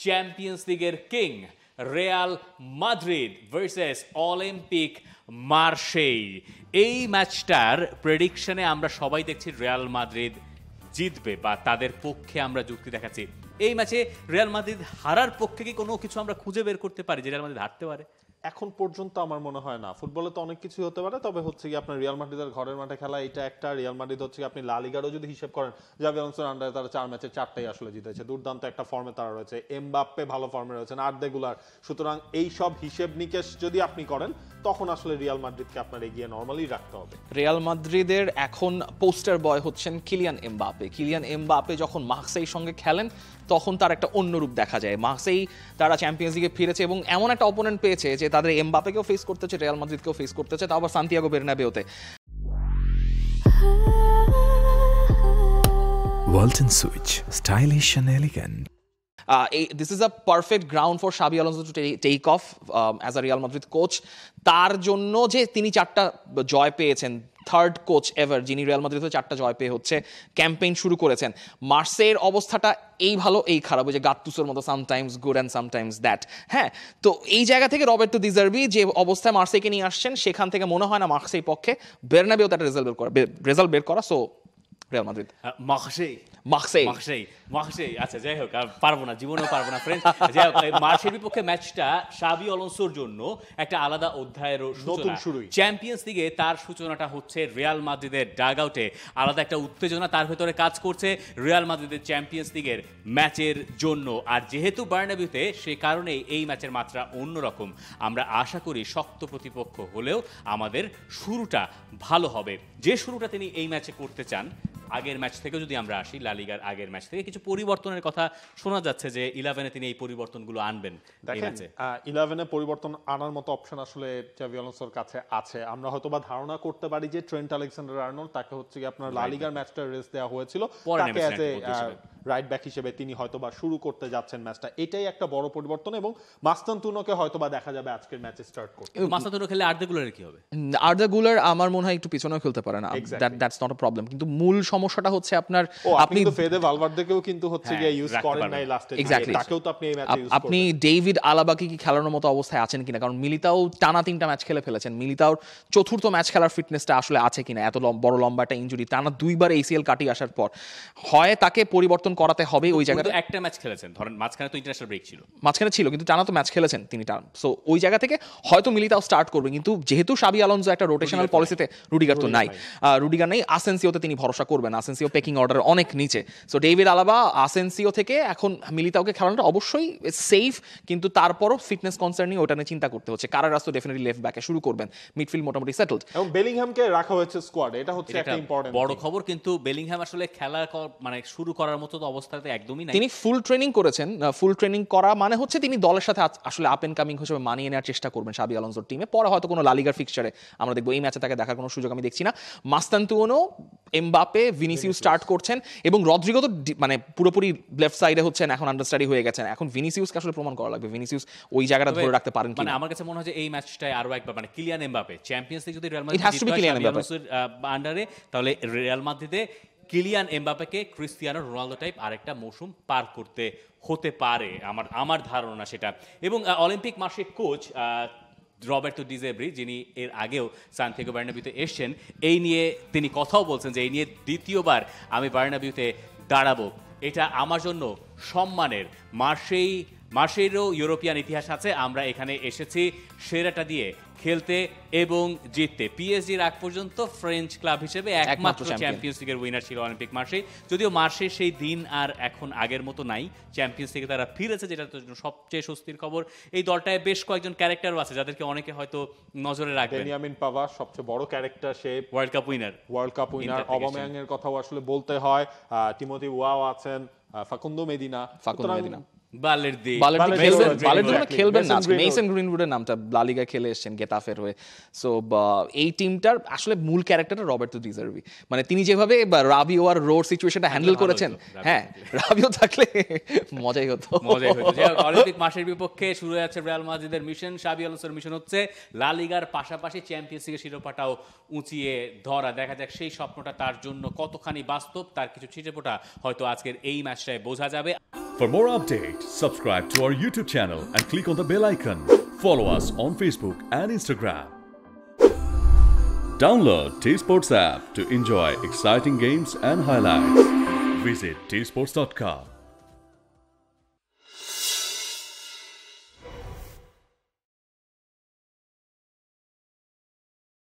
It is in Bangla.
চ্যাম্পিয়ন্স লিগের king Real Madrid versus Olympic Marseille. এই ম্যাচটার প্রেডিকশনে আমরা সবাই দেখছি রিয়াল মাদ্রিদ জিতবে বা তাদের পক্ষে আমরা যুক্তি দেখাচ্ছি। এই ম্যাচে রিয়াল মাদ্রিদ হারার পক্ষে কি কোনো কিছু আমরা খুঁজে বের করতে পারি যে রিয়াল মাদ্রিদ হারতে পারে? এখন পর্যন্ত আমার মনে হয় না। ফুটবলে তো অনেক কিছু হতে পারে, তবে হচ্ছে কি আপনার রিয়াল মাদ্রিদের ঘরের মাঠে খেলা এটা একটা। রিয়াল মাদ্রিদ হচ্ছে কি আপনি লা লিগারও যদি হিসেব করেন, জাভি আলোনসোর আন্ডারে তারা 4 ম্যাচে 4টাই আসলে জিতেছে। দুর্দান্ত একটা ফর্মে তারা রয়েছে, এমবাপ্পে ভালো ফর্মে রয়েছেন, আর্দে গুলার। সুতরাং এই সব হিসেব নিকেশ যদি আপনি করেন তখন আসলে রিয়াল মাদ্রিদকে আপনার এগিয়ে নরমালি রাখতে হবে। রিয়াল মাদ্রিদের এখন পোস্টার বয় হচ্ছেন কিলিয়ান এমবাপ্পে। কিলিয়ান এমবাপ্পে যখন মার্সেইর সঙ্গে খেলেন তখন তার একটা অন্য রূপ দেখা যায়। মার্সেই তারা চ্যাম্পিয়ন্স লিগে ফিরেছে এবং এমন একটা অপোনেন্ট পেয়েছে যে তাদের এমবাপ্পেকেও ফেস করতে হচ্ছে, রিয়াল মাদ্রিদকেও ফেস করতে হচ্ছে, তাও আবার Santiago বের্নাবেউতে। Walton Switch, stylish and elegant. This is a perfect ground for Xabi Alonso to take off as a Real Madrid coach. তার জন্য যে তিনি 4টা জয় পেয়েছেন, থার্ড কোচ এভার যিনি রিয়াল মাদ্রিদে 4টা জয় পেয়ে হচ্ছে ক্যাম্পেইন শুরু করেছেন। মার্সের অবস্থাটা এই ভালো এই খারাপ, ওই যে গাত্তুসোর মতো sometimes good and sometimes that. হ্যাঁ, তো এই জায়গা থেকে রবার্তো দি জার্বি যে অবস্থায় মার্সেকে নিয়ে আসছেন সেখান থেকে মনে হয় না মার্সেই পক্ষে বের্নাবেউতে একটা রেজাল্ট বের করা। সো রিয়াল মাদ্রিদ মার্সেই আচ্ছা, যাই হোক, পারবো না, জীবনেও পারবো না ফ্রেন্ডস। যাই হোক, মার্সের বিপক্ষে ম্যাচটা শাবি আলোনসোর জন্য একটা আলাদা অধ্যায়ের নতুন শুরু। চ্যাম্পিয়ন্স লিগে তার সূচনাটা হচ্ছে রিয়াল মাদ্রিদের ডাগ আউটে। আলাদা একটা উত্তেজনা তার ভেতরে কাজ করছে রিয়াল মাদ্রিদের চ্যাম্পিয়ন্স লিগের ম্যাচের জন্য। আর যেহেতু বার্নাবিউতে, সে কারণেই এই ম্যাচের মাত্রা অন্যরকম। আমরা আশা করি শক্ত প্রতিপক্ষ হলেও আমাদের শুরুটা ভালো হবে। যে শুরুটা তিনি এই ম্যাচে করতে চান, আগের ম্যাচ থেকে যদি আমরা আসি, লা লিগার আগের ম্যাচ থেকে কিছু পরিবর্তনের কথা শোনা যাচ্ছে যে 11-এ তিনি এই পরিবর্তনগুলো আনবেন। দেখেন, 11-এ পরিবর্তন আনার মতো অপশন আসলে জাভি আলোনসোর কাছে আছে। আমরা হয়তোবা ধারণা করতে পারি যে ট্রেন্ট আলেকজান্ডার-আর্নল্ড, তাকে হচ্ছে কি আপনার লা লিগার ম্যাচটা রেস্ট দেওয়া হয়েছিল, তাকে অ্যাজ এ রাইট ব্যাক হিসেবে তিনি হয়তোবা শুরু করতে যাচ্ছেন ম্যাচটা। এটাই একটা বড় পরিবর্তন এবং মাস্তানতুনোকে হয়তোবা দেখা যাবে আজকের ম্যাচে স্টার্ট করতে। মাস্তানতুনো খেলে আর্দে গুলারের কি হবে? আর্দে গুলার আমার মনে হয় একটু পিছনেও খেলতে পারে না, দ্যাটস নট আ প্রবলেম। কিন্তু মূল সমস্যাটা হচ্ছে আপনার আপনি তো ফেদে ভালভার্দেকেও কিন্তু হচ্ছে গিয়ে ইউজ করেন নাই লাস্টে, তাকেও তো আপনি এই ম্যাচে ইউজ করবেন। আপনি ডেভিড আলাবাকে কি খেলানোর মতো অবস্থায় আছেন কিনা, কারণ মিলিতাও টানা 3টা ম্যাচ খেলে ফেলেছেন। মিলিতাওর চতুর্থ ম্যাচ খেলার ফিটনেসটা আসলে আছে কিনা, এত বড় লম্বা একটা ইনজুরি, টানা 2বার ACL কাটিয়ে আসার পর হয় তাকে পরিবর্তন করাতে হবে। ওই জায়গাতে একটা ম্যাচ খেলেছেন, ধরেন মাঝখানে তো ইন্টারন্যাশনাল ব্রেক ছিল, কিন্তু টানা তো ম্যাচ খেলেছেন তিনি টানা। সো ওই জায়গা থেকে হয়তো মিলিতাও স্টার্ট করবে, কিন্তু যেহেতু শাবি আলোনসো একটা রোটেশনাল পলিসিতে, রুডিগার নেই, আসেনসিওতে তিনি ভরসা করবেন। আসেনসিও পেকিং অর্ডার অনেক নিচে। সো ডেভিড আলাবা, আসেনসিও থেকে এখন মিলিতাওকে খেলানোটা অবশ্যই সেফ, কিন্তু তারপরও ফিটনেস কনসার্নিং ওটা নিয়ে চিন্তা করতে হচ্ছে। কারারাস তো ডেফিনেটলি লেফট ব্যাকে শুরু করবেন, মিডফিল্ড মোটামুটি সেটেলড এবং বেলিংহামকে রাখা হয়েছে স্কোয়াডে, এটা হচ্ছে একটা ইম্পর্টেন্ট বড় খবর। কিন্তু বেলিংহাম আসলে খেলা মানে শুরু করার মতো তো অবস্থাতে একদমই নাই। তিনি ফুল ট্রেনিং করেছেন। ফুল ট্রেনিং করা মানে হচ্ছে তিনি দলের সাথে আসলে আপ এন্ড কামিং হিসেবে মানিয়ে নেওয়ার চেষ্টা করবেন শাবি আলোনসোর টিমে। পরে হয়তো কোনো লা লিগার ফিক্সচারে আমরা দেখবো, এই ম্যাচে তাকে দেখার কোনো সুযোগ আমি দেখছি না। মাস্তানতুনো, এমবাপ্পে, ভিনিসিয়াস স্টার্ট করছেন এবং রদ্রিগো তো মানে পুরোপুরি লেফট সাইডে হচ্ছেন, এখন আন্ডারস্টাডি হয়ে গেছেন। এখন ভিনিসিয়াসকে আসলে প্রমাণ করা লাগবে ভিনিসিয়াস ওই জায়গাটা ধরে রাখতে পারেন কিনা। মানে আমার কাছে মনে হয় যে এই ম্যাচটায় আরো একবার মানে কিলিয়ান এমবাপ্পে চ্যাম্পিয়ন্স লিগ যদি রিয়াল মাদ্রিদ আন্ডারে, তাহলে রিয়াল মাদ্রিদে কিলিয়ান এমবাপ্পেকে ক্রিস্টিয়ানো রোনালদো টাইপ আরেকটা মৌসুম পার করতে হতে পারে, আমার ধারণা সেটা। এবং অলিম্পিক মার্সের কোচ রবার্তো ডি জার্বি, যিনি এর আগেও সান্তিয়াগো বার্নাবিউতে এসেছেন, এই নিয়ে তিনি কথাও বলছেন যে এই নিয়ে দ্বিতীয়বার আমি বার্নাবিউতে দাঁড়াবো, এটা আমার জন্য সম্মানের। মার্সেইরও ইউরোপিয়ান ইতিহাস আছে, আমরা এখানে এসেছি সেরাটা দিয়ে খেলতে এবং জিততে। পিএসজির আগ পর্যন্ত ফ্রেঞ্চ ক্লাব হিসেবে একমাত্র চ্যাম্পিয়ন্স লিগের উইনার ছিল অলিম্পিক মার্সেই। যদিও মার্সের সেই দিন আর এখন আগের মতো নাই, চ্যাম্পিয়ন্স লিগে তারা ফিরেছে, যেটা সবচেয়ে স্বস্তির খবর। এই দলটায় বেশ কয়েকজন ক্যারেক্টারও আছে যাদেরকে অনেকে হয়তো নজরে রাখবেন। বেনিয়ামিন পাভাস সবচেয়ে বড় ক্যারেক্টার, সে ওয়ার্ল্ড কাপ উইনার। অবামেয়াং এর কথাও আসলে বলতে হয়, টিমোথি ওয়াও আছেন, ফাকুন্দো মেদিনা। খেলবেন না, মেসন গ্রিনউডের নামটা লা লিগায় খেলে এসেছেন গেতাফের হয়ে। সো এই টিমটার আসলে মূল ক্যারেক্টারটা রবার্তো ডি জার্বি। মানে তিনি যেভাবে রাবিও আর রোড সিচুয়েশনটা হ্যান্ডেল করেছেন, হ্যাঁ রাবিও থাকলে মজাই হতো। অলিম্পিক মার্সের বিপক্ষে শুরু হয়েছে রিয়াল মাদ্রিদের মিশন। শাবি আলোনসোর মিশন হচ্ছে লা লিগার পাশাপাশি চ্যাম্পিয়ন্স লিগের শিরোপাটাও উঁচিয়ে ধরা। দেখা যাক সেই স্বপ্নটা তার জন্য কতখানি বাস্তব, তার কিছু ছিটেফোঁটা হয়তো আজকের এই ম্যাচটায় বোঝা যাবে। For more updates, subscribe to our YouTube channel and click on the bell icon. Follow us on Facebook and Instagram. Download T-Sports app to enjoy exciting games and highlights. Visit tsports.com.